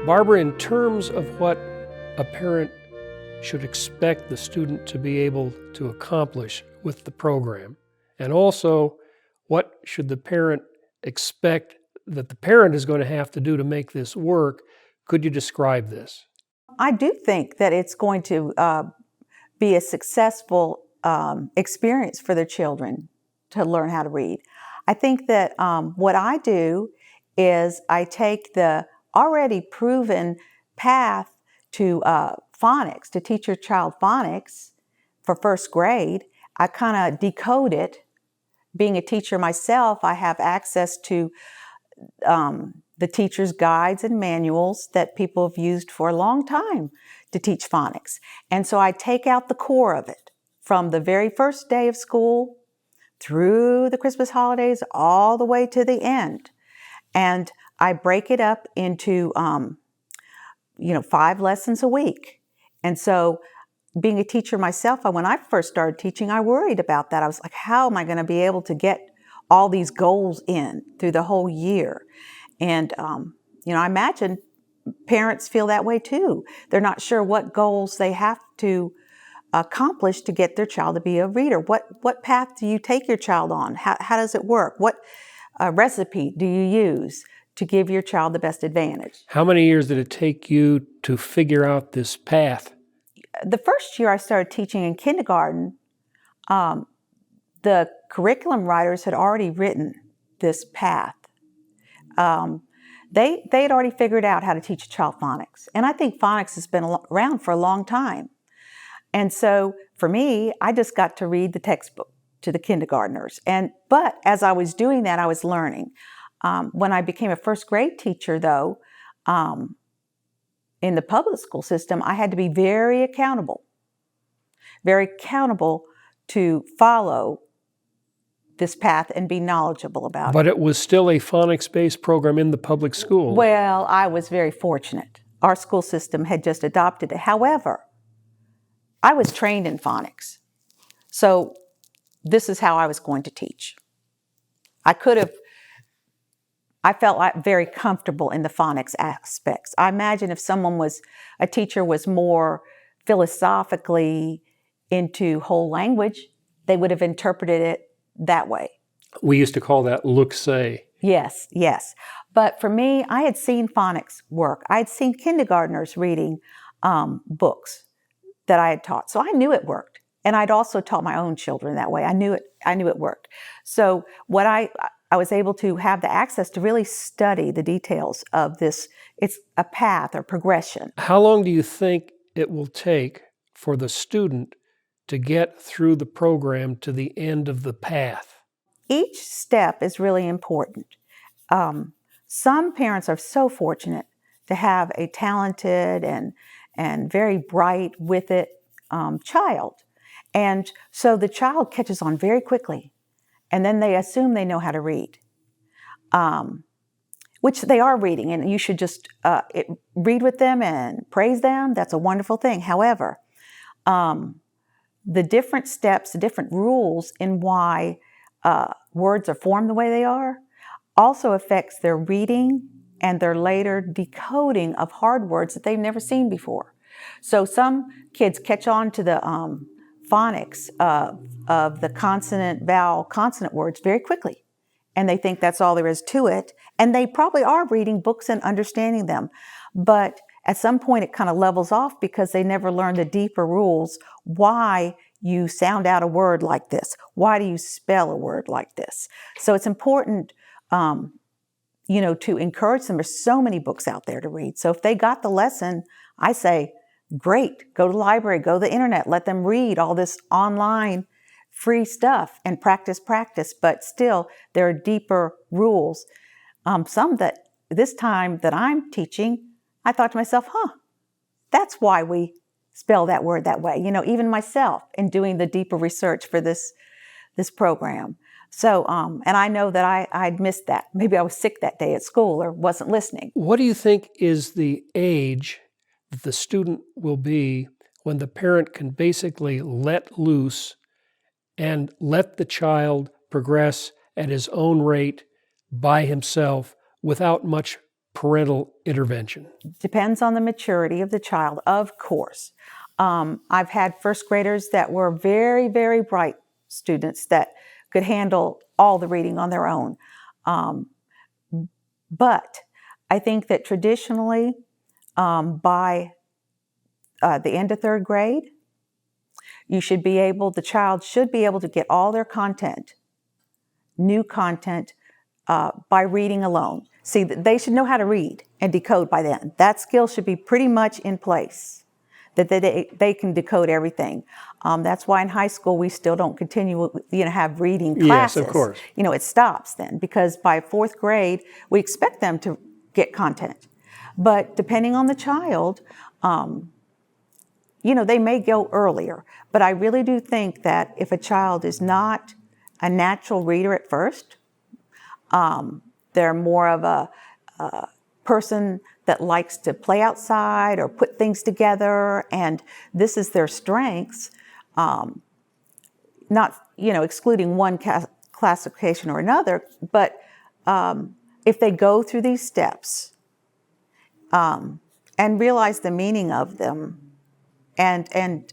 Barbara, in terms of what a parent should expect the student to be able to accomplish with the program, and also what should the parent expect that the parent is going to have to do to make this work, could you describe this? I do think that it's going to be a successful experience for their children to learn how to read. I think that what I do is I take the already proven path to phonics, to teach your child phonics for first grade. I kind of decode it. Being a teacher myself, I have access to the teacher's guides and manuals that people have used for a long time to teach phonics. And so I take out the core of it from the very first day of school through the Christmas holidays all the way to the end. And I break it up into 5 lessons a week. And so being a teacher myself, when I first started teaching, I worried about that. I was like, how am I going to be able to get all these goals in through the whole year? And, I imagine parents feel that way too. They're not sure what goals they have to accomplish to get their child to be a reader. What path do you take your child on? How does it work? What recipe do you use to give your child the best advantage? How many years did it take you to figure out this path? The first year I started teaching in kindergarten, the curriculum writers had already written this path. They had already figured out how to teach a child phonics. And I think phonics has been around for a long time. And so for me, I just got to read the textbook to the kindergartners. But as I was doing that, I was learning. When I became a first grade teacher, though, in the public school system, I had to be very accountable to follow this path and be knowledgeable about it. But it was still a phonics-based program in the public school. Well, I was very fortunate. Our school system had just adopted it. However, I was trained in phonics. So this is how I was going to teach. I felt very comfortable in the phonics aspects. I imagine if a teacher was more philosophically into whole language, they would have interpreted it that way. We used to call that look-say. Yes. But for me, I had seen phonics work. I had seen kindergartners reading books that I had taught. So I knew it worked. And I'd also taught my own children that way. I knew it worked. So what I was able to have the access to really study the details of this. It's a path or progression. How long do you think it will take for the student to get through the program to the end of the path? Each step is really important. Some parents are so fortunate to have a talented and very bright with it child. And so the child catches on very quickly. And then they assume they know how to read, which they are reading. And you should just read with them and praise them. That's a wonderful thing. However, the different steps, the different rules in why words are formed the way they are also affects their reading and their later decoding of hard words that they've never seen before. So some kids catch on to the phonics of the consonant, vowel, consonant words very quickly. And they think that's all there is to it. And they probably are reading books and understanding them. But at some point it kind of levels off because they never learn the deeper rules. Why you sound out a word like this? Why do you spell a word like this? So it's important, to encourage them. There's so many books out there to read. So if they got the lesson, I say, great, go to the library, go to the internet, let them read all this online free stuff and practice. But still, there are deeper rules. Some that this time that I'm teaching, I thought to myself, that's why we spell that word that way. Even myself in doing the deeper research for this program. So, and I know that I'd missed that. Maybe I was sick that day at school or wasn't listening. What do you think is the age that the student will be when the parent can basically let loose and let the child progress at his own rate by himself without much parental intervention? Depends on the maturity of the child, of course. I've had first graders that were very, very bright students that could handle all the reading on their own. But I think that traditionally, by the end of third grade, the child should be able to get all their content, new content, by reading alone. See, they should know how to read and decode by then. That skill should be pretty much in place, that they can decode everything. That's why in high school we still don't continue, have reading classes. Yes, of course. It stops then, because by fourth grade we expect them to get content. But depending on the child, they may go earlier. But I really do think that if a child is not a natural reader at first, they're more of a person that likes to play outside or put things together, and this is their strengths, not, excluding one classification or another, but if they go through these steps and realize the meaning of them and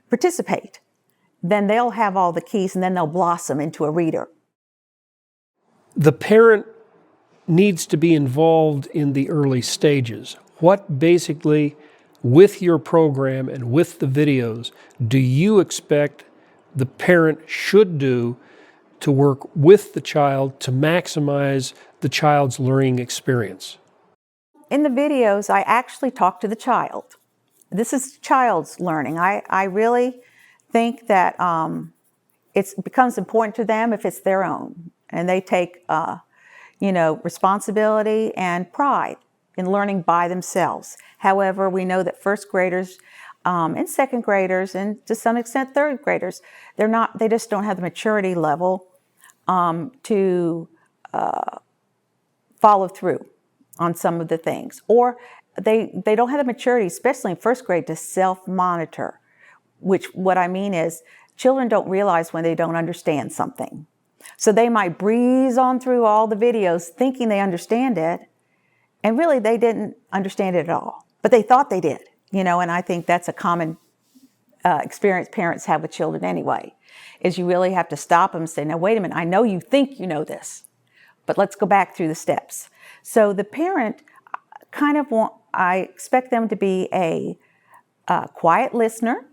participate, then they'll have all the keys, and then they'll blossom into a reader. The parent needs to be involved in the early stages. What basically, with your program and with the videos, do you expect the parent should do to work with the child to maximize the child's learning experience? In the videos, I actually talk to the child. This is child's learning. I really think that it becomes important to them if it's their own, and they take responsibility and pride in learning by themselves. However, we know that first graders and second graders, and to some extent third graders, they just don't have the maturity level to follow through on some of the things, or they don't have the maturity, especially in first grade, to self-monitor. What I mean is, children don't realize when they don't understand something. So they might breeze on through all the videos thinking they understand it, and really they didn't understand it at all. But they thought they did, and I think that's a common experience parents have with children anyway, is you really have to stop them and say, now wait a minute, I know you think you know this, but let's go back through the steps. So the parent I expect them to be a quiet listener,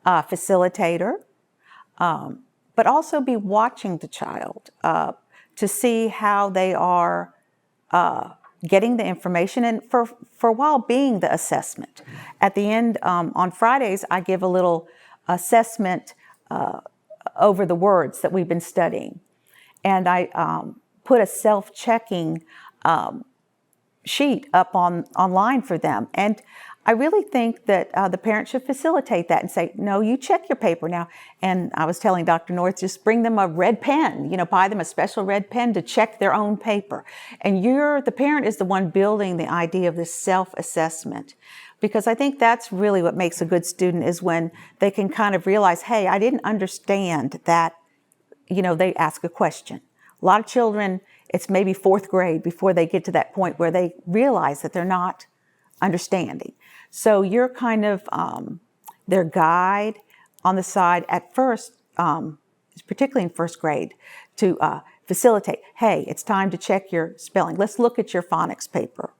facilitator, but also be watching the child to see how they are getting the information, and for a while being the assessment. At the end, on Fridays, I give a little assessment over the words that we've been studying. And I put a self-checking sheet up online for them. And I really think that the parent should facilitate that and say, no, you check your paper now. And I was telling Dr. North, just bring them a red pen, buy them a special red pen to check their own paper. And the parent is the one building the idea of this self-assessment. Because I think that's really what makes a good student, is when they can kind of realize, hey, I didn't understand that, they ask a question. A lot of children, it's maybe fourth grade before they get to that point where they realize that they're not understanding. So you're kind of their guide on the side at first, particularly in first grade, to facilitate, hey, it's time to check your spelling. Let's look at your phonics paper.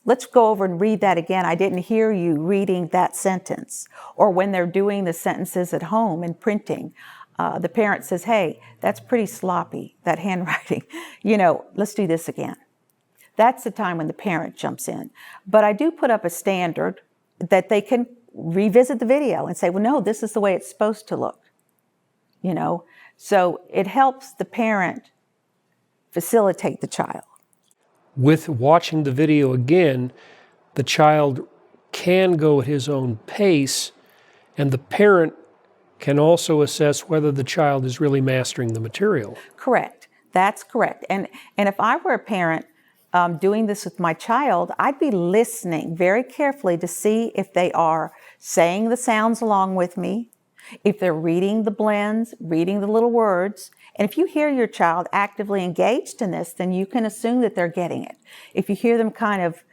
Let's go over and read that again. I didn't hear you reading that sentence. Or when they're doing the sentences at home and printing, the parent says, hey, that's pretty sloppy, that handwriting. Let's do this again. That's the time when the parent jumps in. But I do put up a standard that they can revisit the video and say, well, no, this is the way it's supposed to look. So it helps the parent facilitate the child. With watching the video again, the child can go at his own pace, and the parent can also assess whether the child is really mastering the material. Correct. That's correct. And if I were a parent doing this with my child, I'd be listening very carefully to see if they are saying the sounds along with me, if they're reading the blends, reading the little words, And if you hear your child actively engaged in this, then you can assume that they're getting it. If you hear them kind of,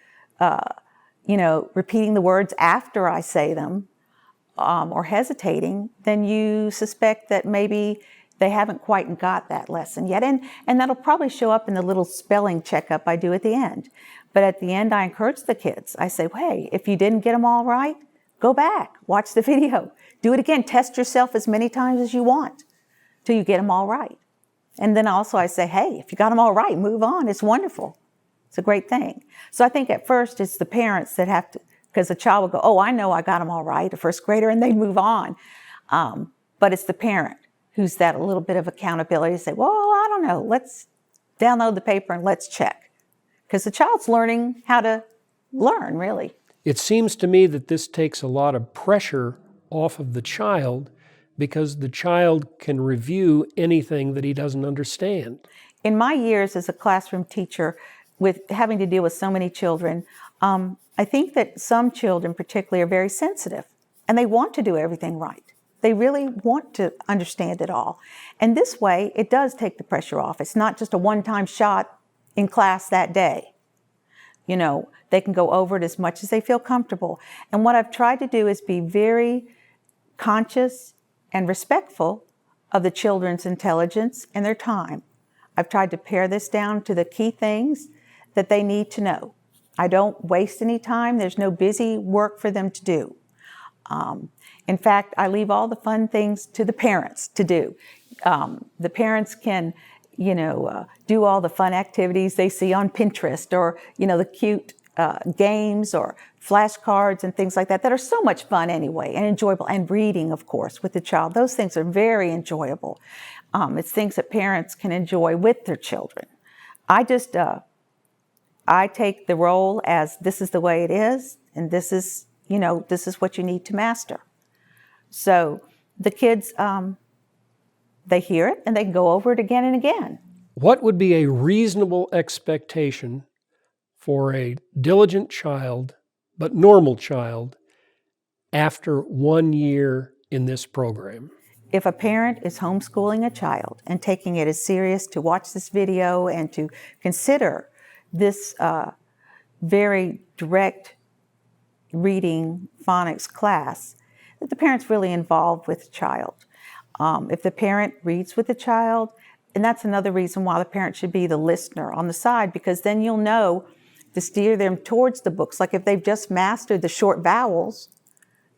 repeating the words after I say them, or hesitating, then you suspect that maybe they haven't quite got that lesson yet. And that'll probably show up in the little spelling checkup I do at the end. But at the end, I encourage the kids. I say, hey, if you didn't get them all right, go back, watch the video, do it again, test yourself as many times as you want till you get them all right. And then also I say, hey, if you got them all right, move on. It's wonderful. It's a great thing. So I think at first it's the parents that have to, because the child will go, oh, I know I got them all right, a first grader, and they move on. But it's the parent who's that a little bit of accountability to say, well, I don't know, let's download the paper and let's check. Because the child's learning how to learn, really. It seems to me that this takes a lot of pressure off of the child because the child can review anything that he doesn't understand. In my years as a classroom teacher, with having to deal with so many children, I think that some children particularly are very sensitive and they want to do everything right. They really want to understand it all. And this way, it does take the pressure off. It's not just a one-time shot in class that day. They can go over it as much as they feel comfortable. And what I've tried to do is be very conscious and respectful of the children's intelligence and their time. I've tried to pare this down to the key things that they need to know. I don't waste any time. There's no busy work for them to do. In fact, I leave all the fun things to the parents to do. The parents can, do all the fun activities they see on Pinterest or, the cute games or flashcards and things like that are so much fun anyway and enjoyable. And reading, of course, with the child. Those things are very enjoyable. It's things that parents can enjoy with their children. I take the role as this is the way it is, and this is what you need to master. So the kids, they hear it and they can go over it again and again. What would be a reasonable expectation for a diligent child, but normal child, after 1 year in this program? If a parent is homeschooling a child and taking it as serious to watch this video and to consider this very direct reading phonics class, that the parent's really involved with the child. If the parent reads with the child, and that's another reason why the parent should be the listener on the side, because then you'll know to steer them towards the books. Like if they've just mastered the short vowels,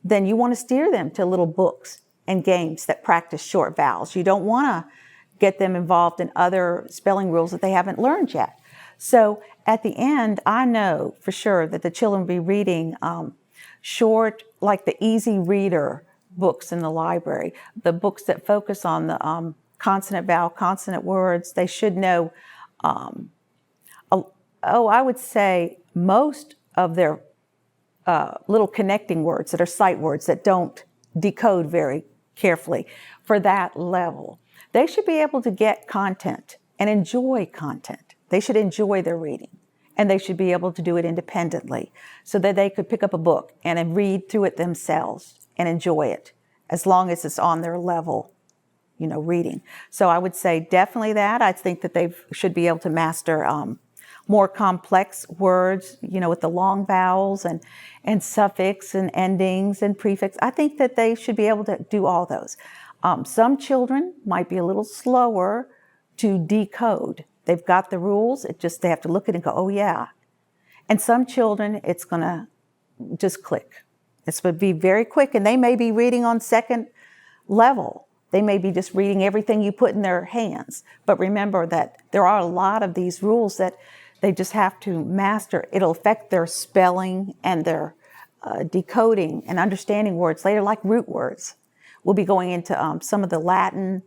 then you want to steer them to little books and games that practice short vowels. You don't want to get them involved in other spelling rules that they haven't learned yet. So at the end, I know for sure that the children will be reading short, like the easy reader books in the library, the books that focus on the consonant, vowel, consonant words. They should know, I would say most of their little connecting words that are sight words that don't decode very carefully for that level. They should be able to get content and enjoy content. They should enjoy their reading, and they should be able to do it independently so that they could pick up a book and read through it themselves and enjoy it as long as it's on their level, reading. So I would say definitely that. I think that they should be able to master more complex words, with the long vowels and suffix and endings and prefix. I think that they should be able to do all those. Some children might be a little slower to decode. They've got the rules, they have to look at it and go, oh yeah. And some children, it's gonna just click. It's gonna be very quick, and they may be reading on second level. They may be just reading everything you put in their hands. But remember that there are a lot of these rules that they just have to master. It'll affect their spelling and their decoding and understanding words later, like root words. We'll be going into some of the Latin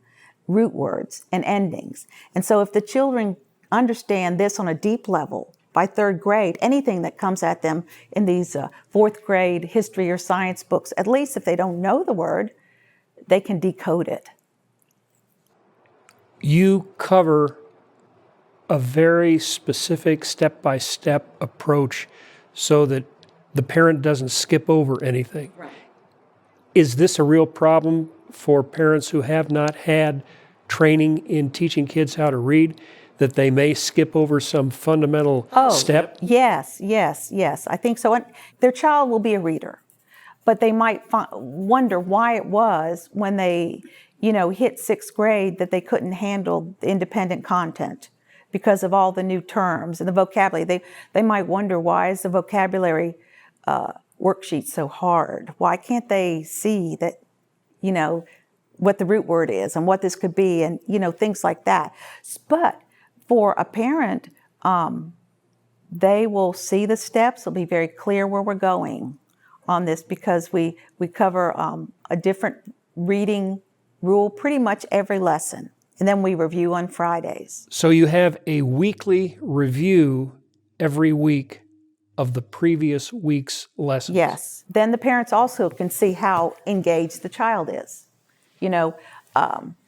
root words and endings. And so if the children understand this on a deep level by third grade, anything that comes at them in these fourth grade history or science books, at least if they don't know the word, they can decode it. You cover a very specific step-by-step approach so that the parent doesn't skip over anything. Right. Is this a real problem for parents who have not had training in teaching kids how to read, that they may skip over some fundamental step? Yes, yes, yes. I think so. And their child will be a reader, but they might wonder why it was when they, hit sixth grade that they couldn't handle the independent content because of all the new terms and the vocabulary. They might wonder, why is the vocabulary worksheet so hard? Why can't they see that, what the root word is and what this could be, and things like that. But for a parent, they will see the steps. It'll be very clear where we're going on this, because we cover a different reading rule pretty much every lesson, and then we review on Fridays. So you have a weekly review every week of the previous week's lessons. Yes. Then the parents also can see how engaged the child is, and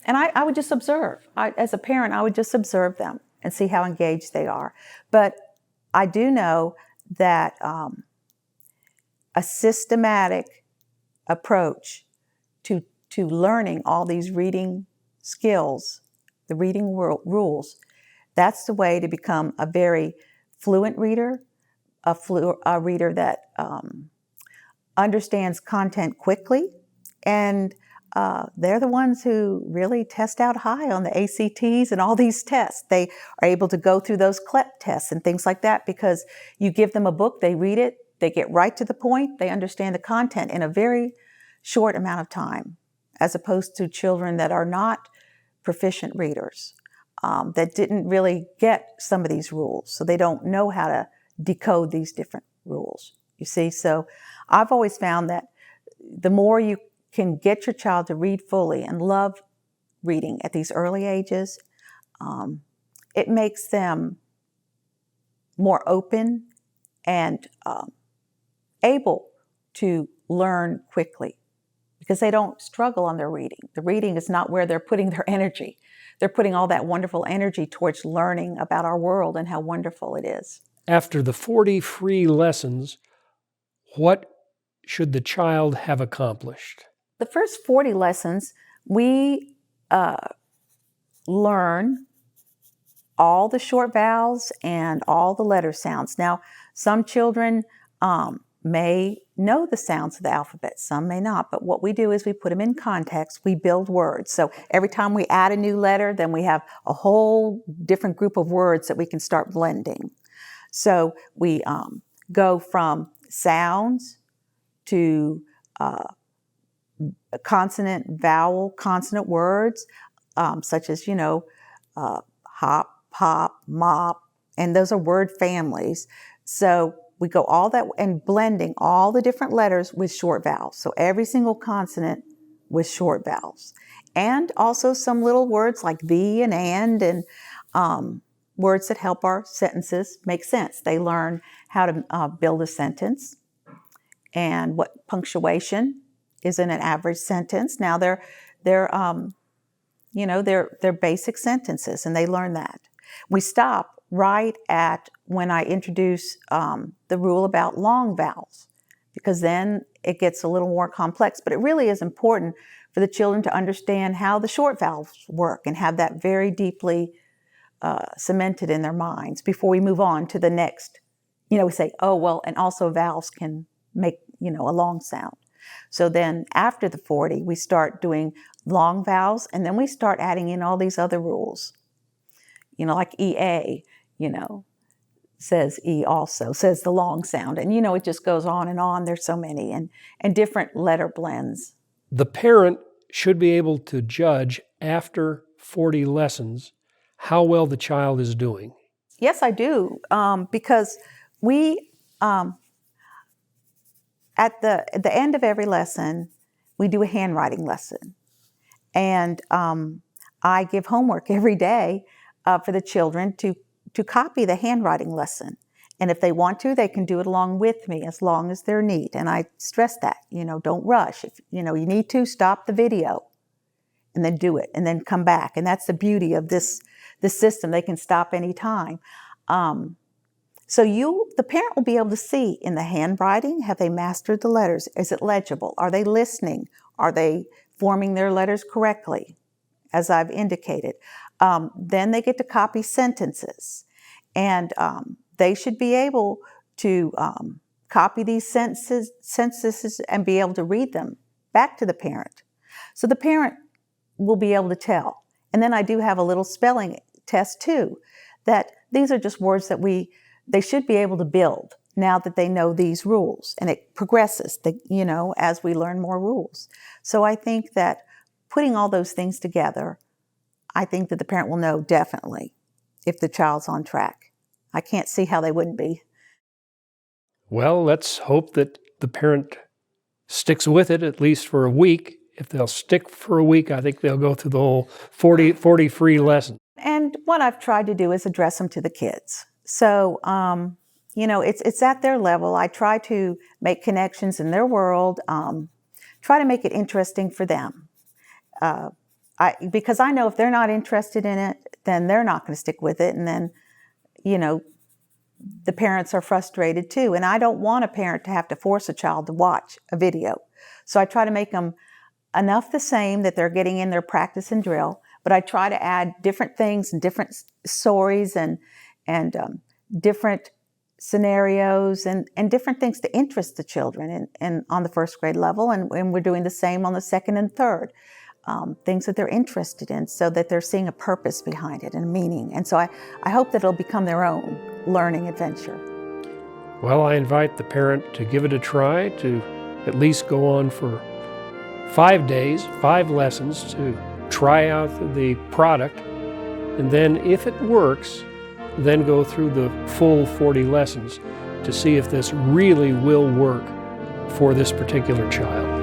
I would just observe. As a parent, I would just observe them and see how engaged they are. But I do know that a systematic approach to learning all these reading skills, the reading rules, that's the way to become a very fluent reader, a reader that understands content quickly, and they're the ones who really test out high on the ACTs and all these tests. They are able to go through those CLEP tests and things like that because you give them a book, they read it, they get right to the point, they understand the content in a very short amount of time, as opposed to children that are not proficient readers, that didn't really get some of these rules. So they don't know how to decode these different rules, you see. So I've always found that the more you can get your child to read fully and love reading at these early ages, it makes them more open and able to learn quickly, because they don't struggle on their reading. The reading is not where they're putting their energy. They're putting all that wonderful energy towards learning about our world and how wonderful it is. After the 40 free lessons, what should the child have accomplished? The first 40 lessons, we learn all the short vowels and all the letter sounds. Now, some children may know the sounds of the alphabet, some may not, but what we do is we put them in context, we build words. So every time we add a new letter, then we have a whole different group of words that we can start blending. So we go from sounds to consonant, vowel, consonant words, such as, hop, pop, mop, and those are word families. So we go all that and blending all the different letters with short vowels. So every single consonant with short vowels. And also some little words like the and words that help our sentences make sense. They learn how to build a sentence and what punctuation is in an average sentence. Now they're basic sentences, and they learn that. We stop right at when I introduce the rule about long vowels, because then it gets a little more complex. But it really is important for the children to understand how the short vowels work and have that very deeply cemented in their minds before we move on to the next. We say, oh, well, and also vowels can make, a long sound. So then after the 40, we start doing long vowels, and then we start adding in all these other rules. Like EA, says E also, says the long sound. And, it just goes on and on. There's so many and different letter blends. The parent should be able to judge after 40 lessons how well the child is doing. Yes, I do, because we, at the end of every lesson, we do a handwriting lesson. And I give homework every day for the children to copy the handwriting lesson. And if they want to, they can do it along with me, as long as they're neat. And I stress that, don't rush. If you need to, stop the video and then do it and then come back. And that's the beauty of this system. They can stop anytime. So the parent will be able to see in the handwriting, have they mastered the letters? Is it legible? Are they listening? Are they forming their letters correctly? as I've indicated. Then they get to copy sentences. And they should be able to copy these sentences and be able to read them back to the parent. So the parent will be able to tell. And then I do have a little spelling test too, that these are just words that they should be able to build now that they know these rules. And it progresses, as we learn more rules. So I think that putting all those things together, I think that the parent will know definitely if the child's on track. I can't see how they wouldn't be. Well, let's hope that the parent sticks with it at least for a week. If they'll stick for a week, I think they'll go through the whole 40 free lessons. And what I've tried to do is address them to the kids. So, it's at their level. I try to make connections in their world, try to make it interesting for them. Because I know if they're not interested in it, then they're not going to stick with it. And then, the parents are frustrated too. And I don't want a parent to have to force a child to watch a video. So I try to make them enough the same that they're getting in their practice and drill, but I try to add different things and different stories and different scenarios and different things to interest the children and on the first grade level. And we're doing the same on the second and third. Things that they're interested in so that they're seeing a purpose behind it and a meaning. And so I hope that it'll become their own learning adventure. Well, I invite the parent to give it a try, to at least go on for 5 days, 5 lessons to try out the product. And then if it works, then go through the full 40 lessons to see if this really will work for this particular child.